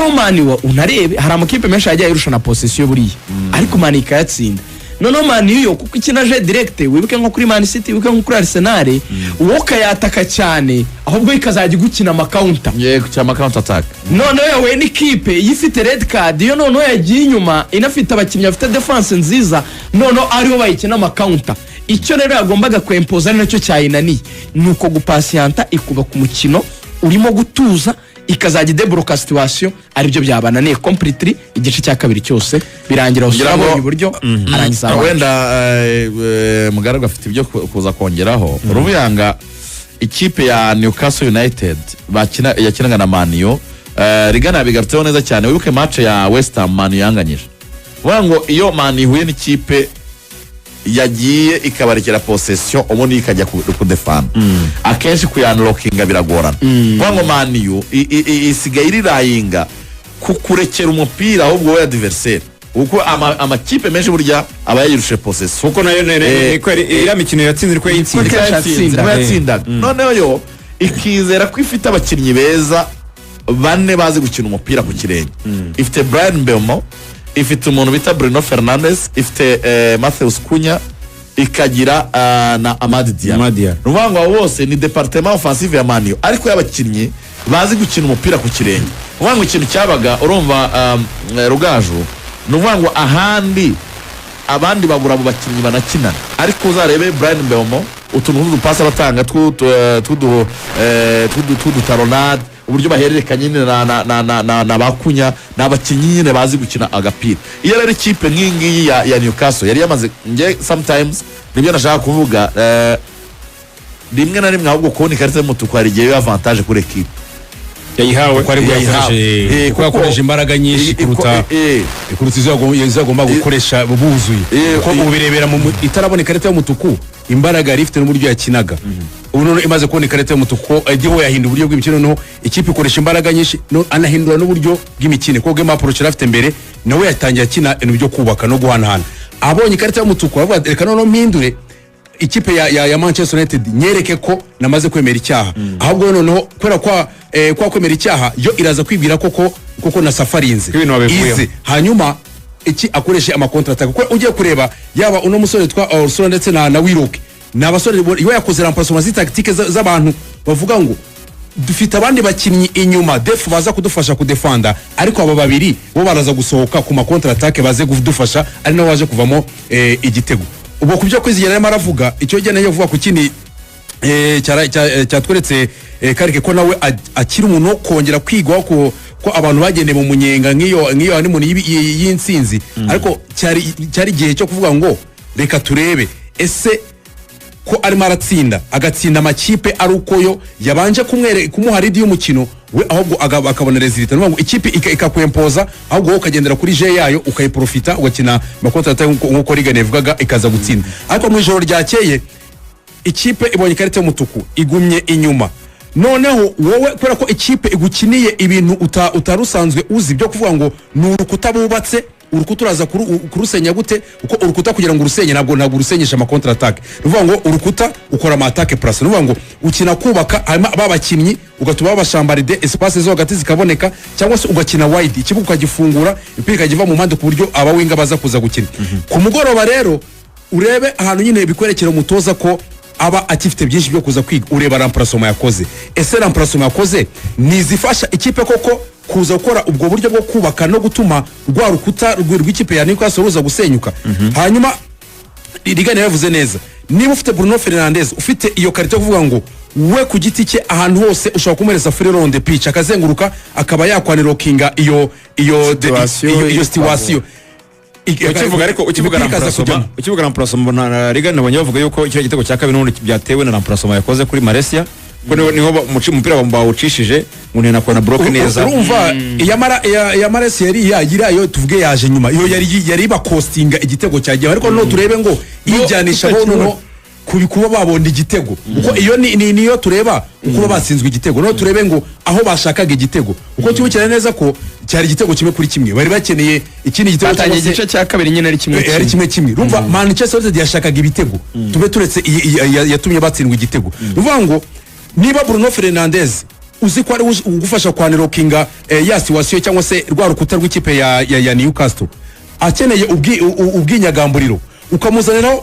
noneho mani wa unarebe hari amakipe menshi yagiye irusha na possession buriya ariko mani ikayatsinda noneho mani yo kuko ikinaje direct wibuke nko kuri Man City wibuke nko kuri Arsenal uwo kayataka cyane ahubwo ikazajya gukina ama counter yego cyama counter attack noneho yawe ni kipe yifite red card yo noneho yagiye inyuma inafite abakinnyi bafite defense nziza noneho ariho bayikina ama counter icyo rero yagombaga kwempoza nacyo cyayinaniye nuko gupasianta ikuba ku mukino urimo gutuza ikazajya debloka situation aribyo byabananiye completely igice cya kabiri cyose birangira usabonye uburyo arangiza wenda Mugaragwa afite ibyo kuza kongeraho Rubuyanga ikipe ya Newcastle United yakinaga na Man U rigana bigarutseho neza cyane wibuke match ya West Ham Man U yanganyije wango iyo Man U ihuye n'ikipe yagiye ikabarekera possession ubundi ikajya ku defend akenshi kuyanlockinga biragorana wango Man U isigaye irirayinga kukurekera umupira ahubwo we adversaire uko amakipe menshi burya aba yirushe possession uko nayo niko ira mikino yatsinze ariko yatsinda noneho yo ikizera ko ifite abakinnyi beza bane bazi gukina umupira ku kirenge ifite Brian Mbeumo ifite umuntu bita Bruno Fernandes ifite Matheus Cunha ikagira na Amad Diallo ruvango bose ni departement offensive ya Man U ariko y'abakinnyi bazi gukina umupira ku kirenge ruvango ikintu cyabaga urumva Rugaju nuvango ahandi abandi babura abo bakinnyi banakinana ariko uzarebe Brian Mbeumo utuntu tw'udupasa batanga tw'udutaronade uburyo bahererekanye na bakunya n'abakinnyi nyine bazi gukina agapira iyo rero ikipe nk'ingiyi ya Newcastle yari yamaze nge sometimes nibyo nashaka kuvuga rimwe na rimwe ahubwo kubona ikarita y'umutuku hari igihe avantage kuri ekipe yayihawe ko ari yakoresheje imbaraga nyinshi kuruta izo agomba gukoresha buzuye kuko ubu birebera mu itarabona ikarita y'umutuku imbaraga yari ifite n'uburyo yakinaga ubu none imaze kubona ikarita y'umutuku agiye yahinda uburyo bw'imikino no ikipe ikoresha imbaraga nyinshi anahindura n'uburyo bw'imikino kuko game approach afite mbere nawe yatangiye akina ibintu byo kubaka no guhanahana abonye ikarita y'umutuku avuga reka none mpindure ikipe ya Manchester United nyereke ko namaze kwemera icyaha ahubwo noneho kwera kwa kwemera icyaha yo iraza kwibwira koko na safarinze ize hanyuma iki akoreshe ama counter attack kuko ugiye kureba yaba uno musore twa Ursula ndetse na Willock n'abasore yo yakoze remplacement tactique z'abantu bavuga ngo dufite abandi bakinnyi inyuma def baza kudufasha kudefanda ariko aba babiri bo baraza gusohoka ku ma counter attack baze kudufasha ari nawe waje kuvamo igitego ubwo kubyo kwizigera arimo aravuga icyo gene yo vuga ku kindi cyatweretse karike ko nawe akiri umuntu kongera kwigwa ko abantu bagendeye mu munyenga nk'iyo ari umuntu y'insinzi ariko cyari gihe cyo kuvuga ngo reka turebe ese ko arimo aratsinda agatsinda amakipe ari uko yo yabanje kumuha ridi y'umukino we ahubwo akabona resultat ngo ikipe ikakwempoza ahubwo ukagendera kuri je yayo ukayiprofita ugakina makontra nkuko rigane vugaga ikaza gutsinda ariko mu ijoro ryakeye ikipe ibonye ikarita y'umutuku igumye inyuma noneho wowe kwera ko ikipe igukiniye ibintu utarusanzwe uzi byo kuvuga ngo nurukuta bubatse urukuta uraza kurusenya gute uko urukuta kugira ngo urusenye ntabwo urusenyesha ama counter attack ruvuga ngo urukuta ukora ama attack plus ruvuga ngo ukina kubaka babakinnyi ugatuma babashambaride espace zo hagati zikaboneka cyangwa se ugakina wide ikibuga ukagifungura ipira kagiva mu mpande ku buryo abawinga baza kuza gukina ku mugoroba rero urebe ahantu nyine bikwerekera umutoza ko aba akifite byinshi byo kuza kwiga ureba remplacement yakoze ese remplacement yakoze nizifasha ikipe koko kuza gukora ubwo buryo bwo kubaka no gutuma rwa rukuta rw'ikipe ya Newcastle ruza gusenyuka hanyuma rigane yavuze neza niba ufite Bruno Fernandes ufite iyo karita kuvuga ngo we ku giti cye ahantu hose ushobora kumuhereza free round pitch akazenguruka akaba yakwanirockinga iyo situation ukivuga ariko ukivuga remplacement na rigane nabonye bavuga yuko icyo gitego cya kabiri n'ubundi byatewe na remplacement yakoze kuri Malaysia niho umupira bawucishije umuntu nakona block neza urumva ya Malaysia yari tuvuge yaje nyuma iyo yari bakostinga igitego cyagiye ariko no turebe ngo ijyanisha bono kubikuba babonda igitego uko iyo niyo tureba uko batsinzwe igitego no turebe ngo aho bashakaga igitego uko cyubukira neza ko cyari igitego kimwe kuri kimwe bari bakeneye ikindi gitego cyangwa igice cya kabiri nyine ari kimwe rumva Manchester United yashakaga ibitego tube turetse yatumye batsindwa igitego ruvuga ngo niba Bruno Fernandes uzi ko ari ugufasha kwanirokinga ya situwasiyo cyangwa se rwa rukuta rw'ikipe ya Newcastle akeneye ubwinyagamburiro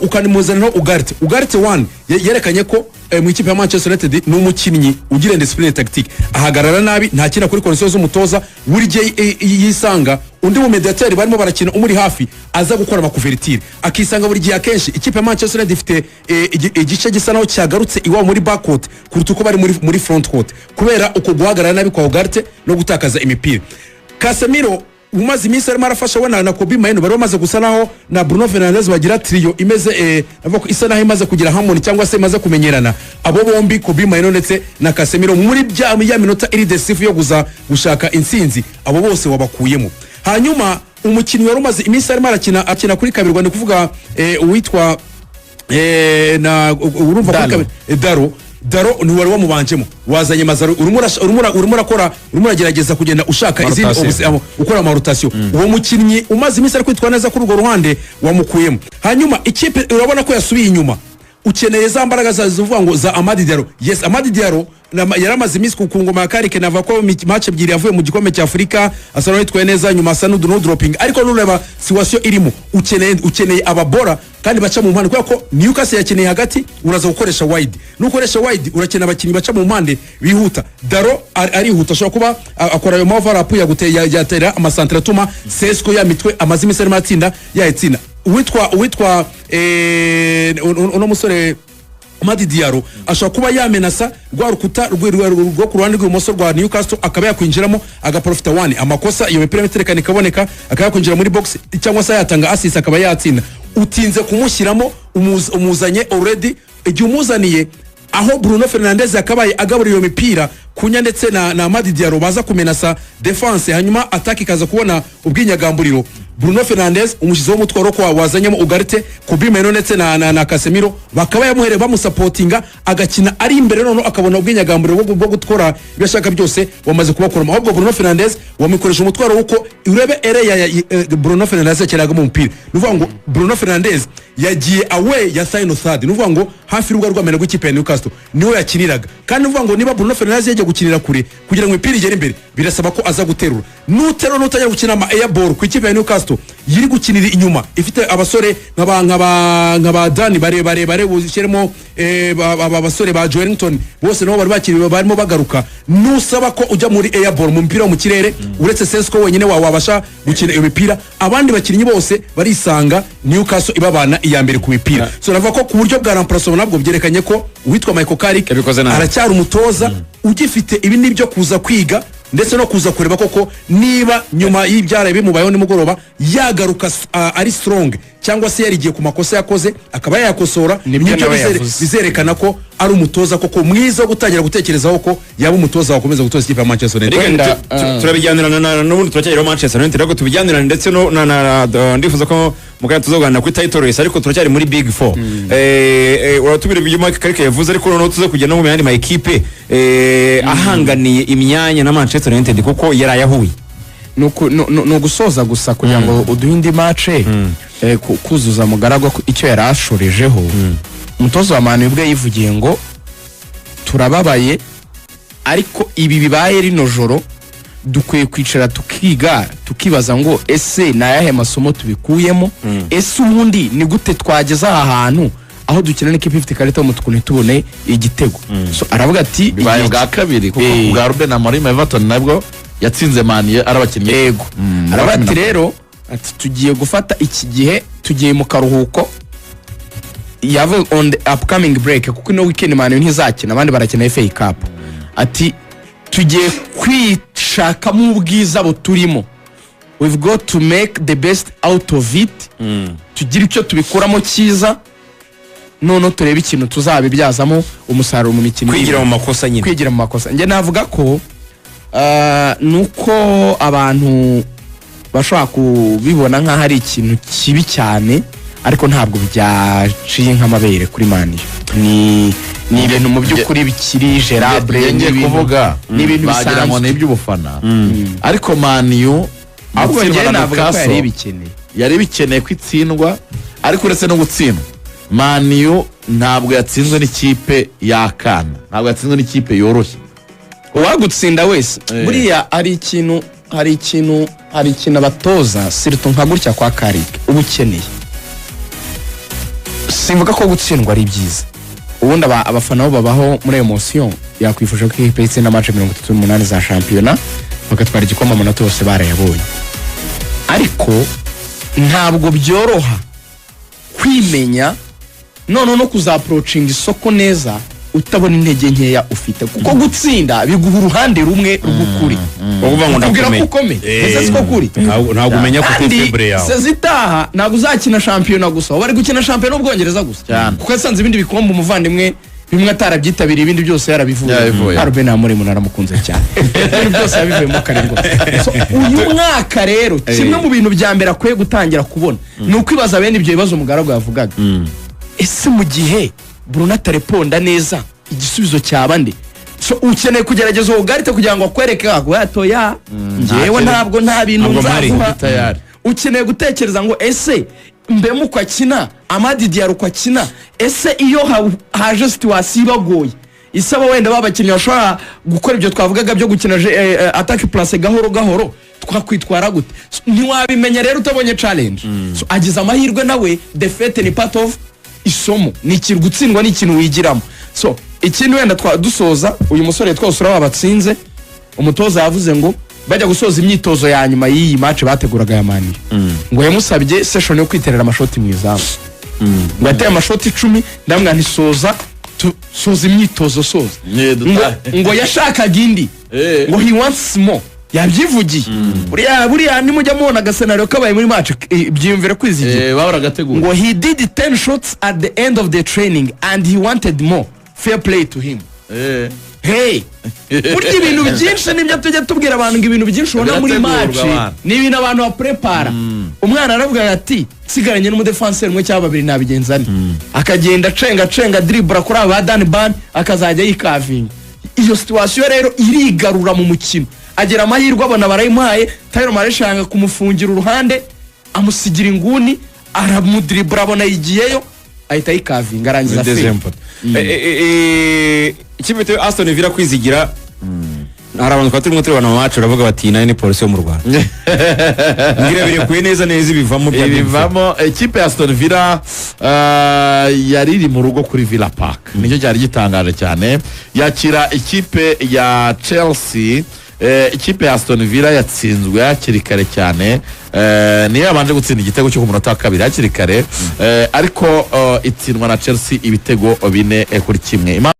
ukanimuzaniraho Ugarte one yerekanye ko mu ikipe ya Manchester United ni umukinnyi ugira indiscipline tactique ahagarara nabi ntakina kuri kondisiyo z'umutoza buri gihe yisanga undi mu mediateur barimo barakina umuri hafi aza gukora amakuvertire akisanga buri gihe akenshi ikipe ya Manchester United ifite igice gisa naho cyagarutse iwabo muri backcourt kuruta uko bari muri front court kubera uko guhagarara nabi kwa Ugarte no gutakaza imipira. Casemiro umaze iminsi arimo arafasha we na Kobe Mainoo bari bamaze gusa naho na Bruno Fernandes bagira trio imeze navuga ko isa naho imaze kugira harmony cyangwa se imaze kumenyerana abo bombi Kobe Mainoo ndetse na Casemiro muri ya minota iri decisive yo gushaka intsinzi abo bose wabakuyemo. Hanyuma umukinnyi wari umaze iminsi arimo akina kuri kabiri ni kuvuga uwitwa na urumva kuri kabiri Daro ni wari wamubanjemo wazanye Mazaro urimo uragerageza kugenda ushaka izindi ukora ama rotation uwo mukinnyi umaze iminsi ari kwitwa neza kuri urwo ruhande wamukuyemo. Hanyuma ikipe urabona ko yasubiye inyuma ukeneye za mbaraga zivuga ngo za Amadi Diallo. Yes, Amadi Diallo yaramaze iminsi ku ngoma ya Karike nava ko match ebyiri yavuye mu gikombe cya Afurika asana yitwaye neza nyuma asa no dropping ariko nureba situation irimo ukeneye ababora kandi baca mu mpande kuko Newcastle yakeneye hagati uraza gukoresha wide nukoresha wide urakena abakinnyi baca mu mpande bihuta. Daro arihuta ashobora kuba akora ayo mavara ya gutera yatera amasantre atuma Sesko ya mitwe amazimi seri matsinda yayitsinda uwitwa uno musore Amadi Diallo ashobora kuba yamenasa rwa rukuta rwo ku ruhande rw'imoso rwa Newcastle akaba yakwinjiramo agaprofita one amakosa iyo mipira miterekane kaboneka akayakwinjira muri box cyangwa se yatanga assist akaba yatsinda. Utinze kumushyiramo umuzanye already igihe umuzaniye aho Bruno Fernandes yakabaye agaburira iyo mipira kunya ndetse na Amadi Diallo baza kumenasa defense hanyuma attack ikaza kubona ubwinyagamburiro. Bruno Fernandes umushyizeho umutwaro kwa wazanyemo Ugarte Kobe Mainoo ndetse na Casemiro bakaba yamuhere bamusupportinga agakina ari imbere none akabona ubwinyagamburiro bwo gutwara ibashaka byose wamaze kubakoramo. Ahubwo Bruno Fernandes wamikoresha umutwaro uko urebe area ya Bruno Fernandes yakiraga mu mupira nuvuga ngo Bruno Fernandes yagiye away ya Sino Third nuvuga ngo hafi rugo rw'amene rw'ikipe ya Newcastle niwe yakiniraga kandi nuvuga ngo niba Bruno Fernandes yagiye gukinira kure kugira ngo imipira igere imbere birasaba ko aza guterura nutajya gukina ama air ball ku ikipe ya Newcastle yiri gukinira inyuma ifite abasore nk'aba Dani bare bushyiremo abasore ba Joelinton bose nabo bari bakiriwe barimo bagaruka nusaba ko ujya muri air ball mu mpira mu kirere uretse Sesko wenyine wabasha gukina iyo mipira abandi bakinnyi bose barisanga Newcastle ibabana iya mbere ku mipira. So navuga ko ku buryo bwa remplacement nabwo byerekanye ko uwitwa Michael Carrick aracyari umutoza ugifite ibi nibyo kuza kwiga ndetse no kuza kureba koko niba nyuma y'ibyara bimubayeho nimugoroba yagaruka ari strong cyangwa se yarigiye ku makosa yakoze akaba yakosora nibyo bizerekana ko ari umutoza koko mwiza wo gutangira gutekerezaho ko yaba umutoza wakomeza gutoza ikipe ya Manchester United. Turabijyanirana n'ubundi turacyari Manchester United ariko tubijyanirana ndetse no ndifuza ko mukanya tuzoganira kuri title race ariko turacyari muri Big 4 uratubira ibyo Mike Carrick yavuze ariko no tuze kujya no mu yandi ma equipe ahanganiye imyanya na Manchester United kuko yarayahuye no gusoza gusa kugira ngo uduhindi match kuzuza mugaragwa icyo yarashorejeho umutozo wa Man ubwe yivugiye ngo turababaye ariko ibi bibaye rino joro dukwiye kwicara tukibaza ngo ese nayahe masomo tubikuyemo ese ubundi ni gute twageza aha hantu aho dukina n'ikipe ifite karita y'umutuku ntitubone igitego. So aravuga ati bibaye bwa kabiri kuko bwa Ruben Amorim Everton nabwo yatsinze Man arabakinnye yego aravuga ati rero ati tugiye gufata iki gihe tugiye mu karuhuko yave on the upcoming break kuko no weekend Man ntizakina abandi barakina FA Cup ati tugiye kwishakamo ubwiza buturimo we've got to make the best out of it tugira icyo tubikuramo cyiza none turebe ikintu tuzabibyazamo umusaruro mu mikino kwigira mu makosa nge navuga ko nuko abantu bashobora kubibona nk'aho ari ikintu kibi cyane ariko ntabwo byaciye nk'amabere kuri Man ni ibintu mu by'ukuri bikiri gerable ngiye kuvuga n'ibintu bagira ngo ni iby'ubufana ariko Man ahubwo ngewe navuga ko yari bikeneye kwitsindwa ariko uretse no gutsindwa Man ntabwo yatsinzwe n'ikipe yakana ntabwo yatsinzwe n'ikipe yoroshye uwagutsinda wese buriya hari ikintu abatoza sirito nka gutya kwa Karike uba ukeneye. Simvuga ko gutsindwa ari byiza, ubundi abafana bo babaho muri emotion, yakwifuje ko ikipe itsinda match 38 za shampiyona bagatwara igikombe amanota yose barayabonye, ariko ntabwo byoroha kwimenya none no kuzaapproaching isoko neza utabona intege nkeya ufite, kuko gutsinda biguha uruhande rumwe rw'ukuri. Bavuga ngo ndakomeye. Ese siko kuri. Ntabwo umenya ko febre yawe. Sezitaha ntabwo uzakina shampiyona gusa, bari gukina shampiyona n'Ubwongereza gusa. Kuko yasanze ibindi bikombe umuvandimwe bimwe atarabyitabiriye, ibindi byose yarabivuye. Ruben Amorim naramukunze cyane. Ibindi byose yabivuyemo karindwi. Uyu mwaka rero kimwe mu bintu bya mbere akwiye gutangira kubona ni ukwibaza bene ibyo bibazo umugaragu yavugaga. Ese mu gihe Bruno atareponda neza igisubizo cyaba nde? Ukeneye kugerageza ugarite kugira ngo akwereke atoya ngewe ntabwo nta bintu nzaguha. Ukeneye gutekereza ngo ese mbe muko akina Amadi Diarra uko akina, ese iyo haje situation ibagoye isaba wenda babakinnyi bashobora gukora ibyo twavugaga byo gukina attaque place gahoro twakwitwara gute? Ntiwabimenya rero utabonye challenge. Agize amahirwe nawe, defeat ni part of isomo, ni ikintu gutsindwa, ni ikintu wigiramo. So ikindi wenda dusoza uyu musore twose batsinze, umutoza yavuze ngo bajya gusoza imyitozo ya nyuma y'iyi match bateguraga ya Mani, ngo yamusabye session yo kwiterera amashoti mu izamu, ngo ateye amashoti 10, ndamwa ntisoza soza imyitozo soza, ngo yashakaga indi, ngo he wants more, yabyivugiye. Buriya nimujya mubona agasenaryo kabaye muri match byiyumvire kwizigira, bahora gategura ngo he did 10 shots at the end of the training and he wanted more. Fair play to him. Hey, burya ibintu byinshi nibyo tujya tubwira abantu, ngo ibintu byinshi ubona muri match ni ibintu abantu baprepara. Umwana aravuga ati sigaranye n'umudefenseur umwe cyangwa babiri nabigenzane, akagenda cenga dribble kuri aba Dan Ban akazajya yikavinga. Iyo situation rero irigarura mu mukino, agera amahirwe abona barayimuhaye, Tyro Mareshanga kumufungira uruhande amusigira inguni, aramudribble abona yigiyeyo ahita yikavinga arangiza fe. Ikipe Aston Villa kwizigira, hari abantu twaturi turabana mu match uravuga bati nayo ni polisi yo mu Rwanda. Ngira birekuye neza ibivamo. Ikipe ya Aston Villa yari iri mu rugo kuri Villa Park, nicyo cyari gitangaje cyane, yakira ikipe ya Chelsea. Ikipe ya Aston Villa yatsinzwe hakiri kare cyane, niyo yabanje gutsinda igitego cyo ku munota wa kabiri hakiri kare, ariko itsindwa na Chelsea ibitego 4-1.